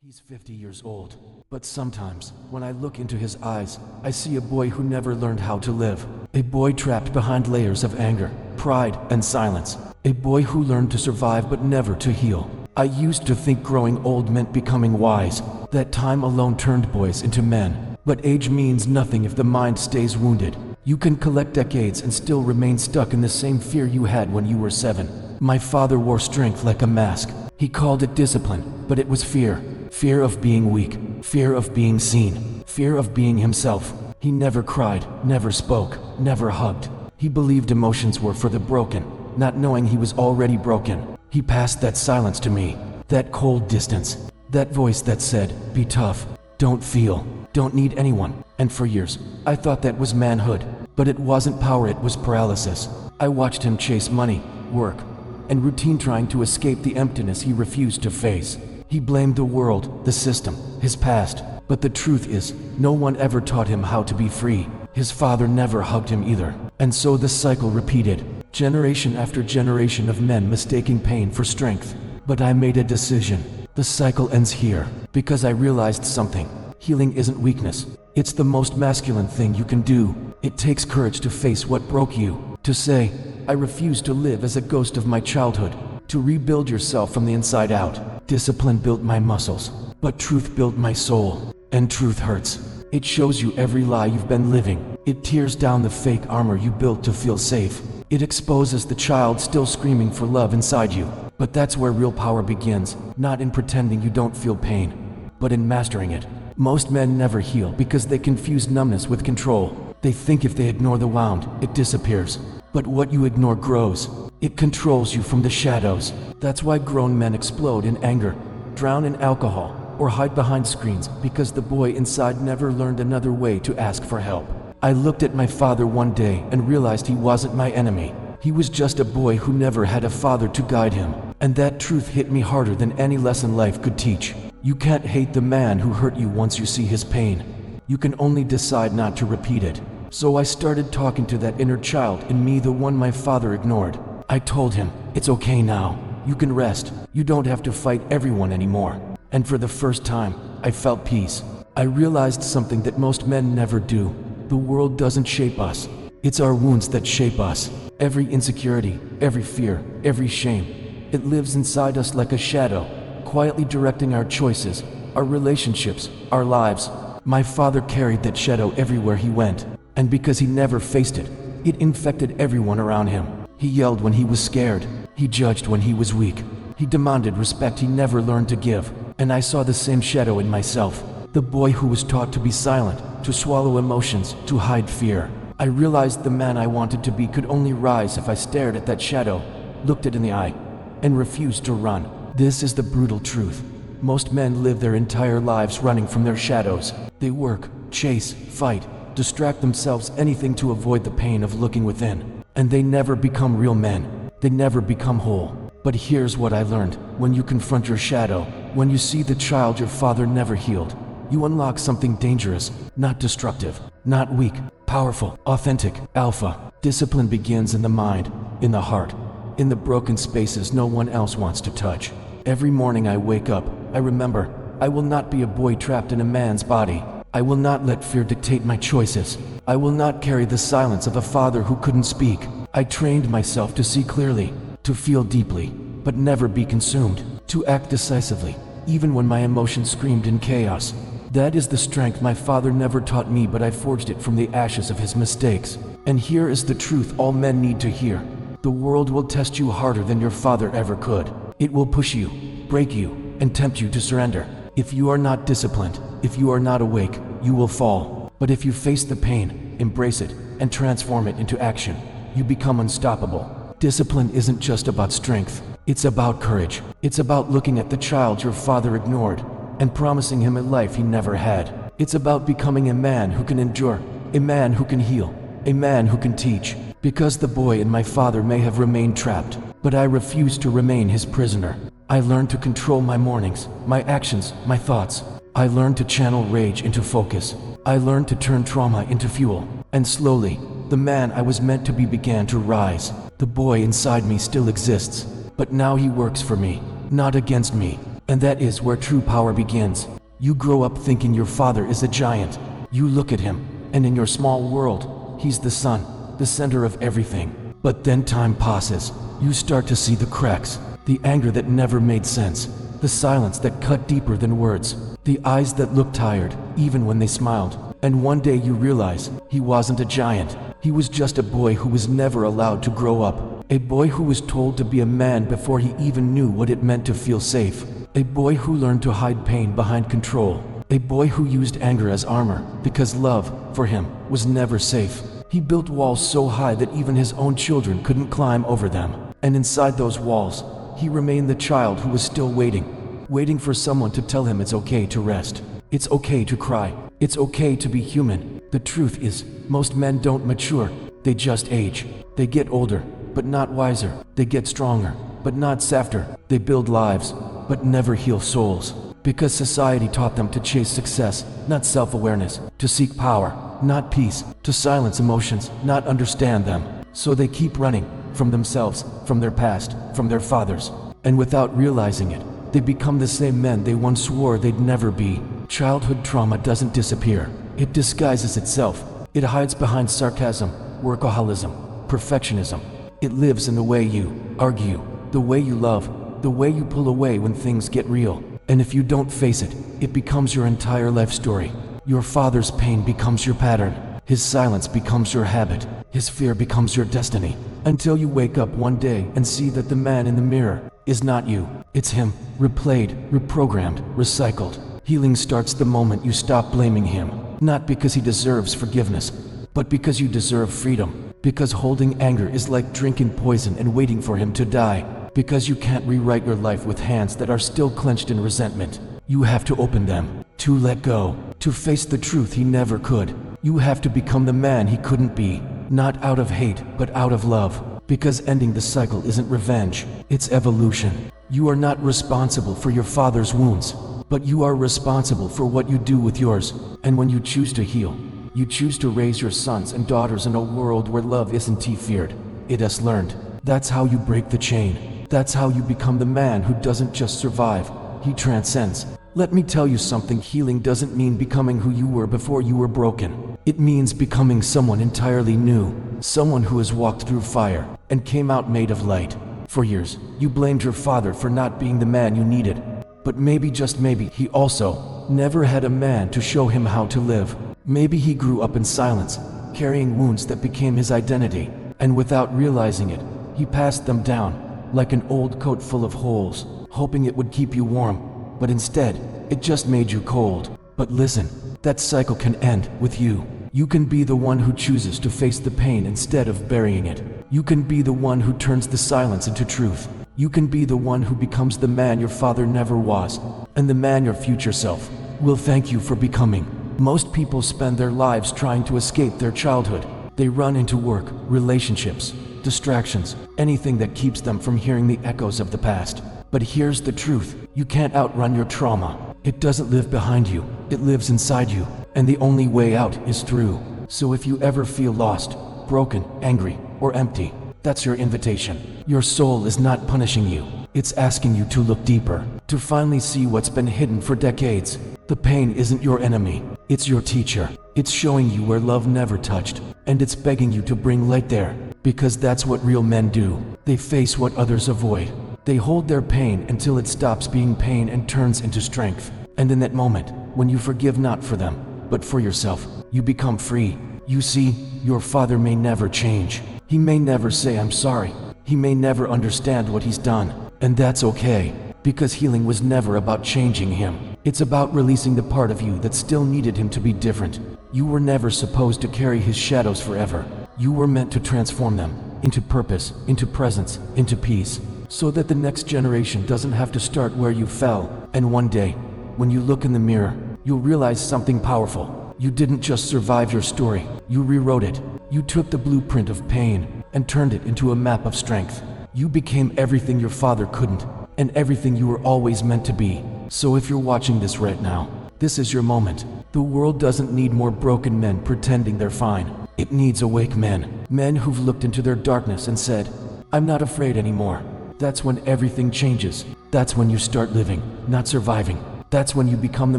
He's 50 years old, but sometimes, when I look into his eyes, I see a boy who never learned how to live. A boy trapped behind layers of anger, pride, and silence. A boy who learned to survive but never to heal. I used to think growing old meant becoming wise, that time alone turned boys into men. But age means nothing if the mind stays wounded. You can collect decades and still remain stuck in the same fear you had when you were 7. My father wore strength like a mask. He called it discipline, but it was fear. Fear of being weak, fear of being seen, fear of being himself. He never cried, never spoke, never hugged. He believed emotions were for the broken, not knowing he was already broken. He passed that silence to me, that cold distance, that voice that said, "Be tough, don't feel, don't need anyone." And for years, I thought that was manhood, but it wasn't power, it was paralysis. I watched him chase money, work, and routine, trying to escape the emptiness he refused to face. He blamed the world, the system, his past. But the truth is, no one ever taught him how to be free. His father never hugged him either. And so the cycle repeated, generation after generation of men mistaking pain for strength. But I made a decision. The cycle ends here, because I realized something. Healing isn't weakness. It's the most masculine thing you can do. It takes courage to face what broke you. To say, I refuse to live as a ghost of my childhood. To rebuild yourself from the inside out. Discipline built my muscles, but truth built my soul. And truth hurts. It shows you every lie you've been living. It tears down the fake armor you built to feel safe. It exposes the child still screaming for love inside you. But that's where real power begins, not in pretending you don't feel pain, but in mastering it. Most men never heal because they confuse numbness with control. They think if they ignore the wound, it disappears. But what you ignore grows. It controls you from the shadows. That's why grown men explode in anger, drown in alcohol, or hide behind screens, because the boy inside never learned another way to ask for help. I looked at my father one day and realized he wasn't my enemy. He was just a boy who never had a father to guide him. And that truth hit me harder than any lesson life could teach. You can't hate the man who hurt you once you see his pain. You can only decide not to repeat it. So I started talking to that inner child in me, the one my father ignored. I told him, it's okay now. You can rest. You don't have to fight everyone anymore. And for the first time, I felt peace. I realized something that most men never do. The world doesn't shape us. It's our wounds that shape us. Every insecurity, every fear, every shame. It lives inside us like a shadow, quietly directing our choices, our relationships, our lives. My father carried that shadow everywhere he went. And because he never faced it, it infected everyone around him. He yelled when he was scared. He judged when he was weak. He demanded respect he never learned to give. And I saw the same shadow in myself. The boy who was taught to be silent, to swallow emotions, to hide fear. I realized the man I wanted to be could only rise if I stared at that shadow, looked it in the eye, and refused to run. This is the brutal truth. Most men live their entire lives running from their shadows. They work, chase, fight, distract themselves, anything to avoid the pain of looking within. And they never become real men. They never become whole. But here's what I learned. When you confront your shadow, when you see the child your father never healed, you unlock something dangerous, not destructive, not weak, powerful, authentic, alpha. Discipline begins in the mind, in the heart, in the broken spaces no one else wants to touch. Every morning I wake up, I remember, I will not be a boy trapped in a man's body. I will not let fear dictate my choices. I will not carry the silence of a father who couldn't speak. I trained myself to see clearly, to feel deeply, but never be consumed, to act decisively, even when my emotions screamed in chaos. That is the strength my father never taught me, but I forged it from the ashes of his mistakes. And here is the truth all men need to hear. The world will test you harder than your father ever could. It will push you, break you, and tempt you to surrender. If you are not disciplined, if you are not awake, you will fall. But if you face the pain, embrace it, and transform it into action, you become unstoppable. Discipline isn't just about strength. It's about courage. It's about looking at the child your father ignored and promising him a life he never had. It's about becoming a man who can endure, a man who can heal, a man who can teach. Because the boy in my father may have remained trapped, but I refused to remain his prisoner. I learned to control my mornings, my actions, my thoughts. I learned to channel rage into focus. I learned to turn trauma into fuel. And slowly, the man I was meant to be began to rise. The boy inside me still exists, but now he works for me, not against me. And that is where true power begins. You grow up thinking your father is a giant. You look at him, and in your small world, he's the sun, the center of everything. But then time passes. You start to see the cracks, the anger that never made sense, the silence that cut deeper than words, the eyes that looked tired, even when they smiled. And one day you realize he wasn't a giant. He was just a boy who was never allowed to grow up. A boy who was told to be a man before he even knew what it meant to feel safe. A boy who learned to hide pain behind control. A boy who used anger as armor because love, for him, was never safe. He built walls so high that even his own children couldn't climb over them. And inside those walls, he remained the child who was still waiting for someone to tell him it's okay to rest. It's okay to cry. It's okay to be human. The truth is, most men don't mature. They just age. They get older, but not wiser. They get stronger, but not softer. They build lives, but never heal souls. Because society taught them to chase success, not self-awareness, to seek power, not peace, to silence emotions, not understand them. So they keep running from themselves, from their past, from their fathers. And without realizing it, they become the same men they once swore they'd never be. Childhood trauma doesn't disappear. It disguises itself. It hides behind sarcasm, workaholism, perfectionism. It lives in the way you argue, the way you love, the way you pull away when things get real. And if you don't face it, it becomes your entire life story. Your father's pain becomes your pattern. His silence becomes your habit. His fear becomes your destiny. Until you wake up one day and see that the man in the mirror is not you. It's him, replayed, reprogrammed, recycled. Healing starts the moment you stop blaming him. Not because he deserves forgiveness, but because you deserve freedom. Because holding anger is like drinking poison and waiting for him to die. Because you can't rewrite your life with hands that are still clenched in resentment. You have to open them, to let go, to face the truth he never could. You have to become the man he couldn't be, not out of hate, but out of love. Because ending the cycle isn't revenge, it's evolution. You are not responsible for your father's wounds, but you are responsible for what you do with yours. And when you choose to heal, you choose to raise your sons and daughters in a world where love isn't feared, it is learned. That's how you break the chain. That's how you become the man who doesn't just survive, he transcends. Let me tell you something, healing doesn't mean becoming who you were before you were broken. It means becoming someone entirely new, someone who has walked through fire and came out made of light. For years, you blamed your father for not being the man you needed. But maybe, just maybe, he also never had a man to show him how to live. Maybe he grew up in silence, carrying wounds that became his identity, and without realizing it, he passed them down like an old coat full of holes, hoping it would keep you warm. But instead, it just made you cold. But listen, that cycle can end with you. You can be the one who chooses to face the pain instead of burying it. You can be the one who turns the silence into truth. You can be the one who becomes the man your father never was, and the man your future self will thank you for becoming. Most people spend their lives trying to escape their childhood. They run into work, relationships, distractions, anything that keeps them from hearing the echoes of the past. But here's the truth, you can't outrun your trauma. It doesn't live behind you, it lives inside you, and the only way out is through. So if you ever feel lost, broken, angry, or empty, that's your invitation. Your soul is not punishing you, it's asking you to look deeper, to finally see what's been hidden for decades. The pain isn't your enemy, it's your teacher. It's showing you where love never touched, and it's begging you to bring light there, because that's what real men do. They face what others avoid. They hold their pain until it stops being pain and turns into strength. And in that moment, when you forgive not for them, but for yourself, you become free. You see, your father may never change. He may never say I'm sorry. He may never understand what he's done. And that's okay, because healing was never about changing him. It's about releasing the part of you that still needed him to be different. You were never supposed to carry his shadows forever. You were meant to transform them into purpose, into presence, into peace, so that the next generation doesn't have to start where you fell. And one day, when you look in the mirror, you'll realize something powerful. You didn't just survive your story, you rewrote it. You took the blueprint of pain and turned it into a map of strength. You became everything your father couldn't, and everything you were always meant to be. So if you're watching this right now, this is your moment. The world doesn't need more broken men pretending they're fine. It needs awake men. Men who've looked into their darkness and said, I'm not afraid anymore. That's when everything changes. That's when you start living, not surviving. That's when you become the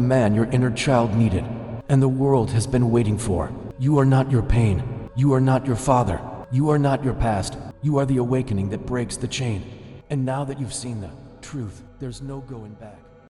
man your inner child needed, and the world has been waiting for. You are not your pain. You are not your father. You are not your past. You are the awakening that breaks the chain. And now that you've seen the truth, there's no going back.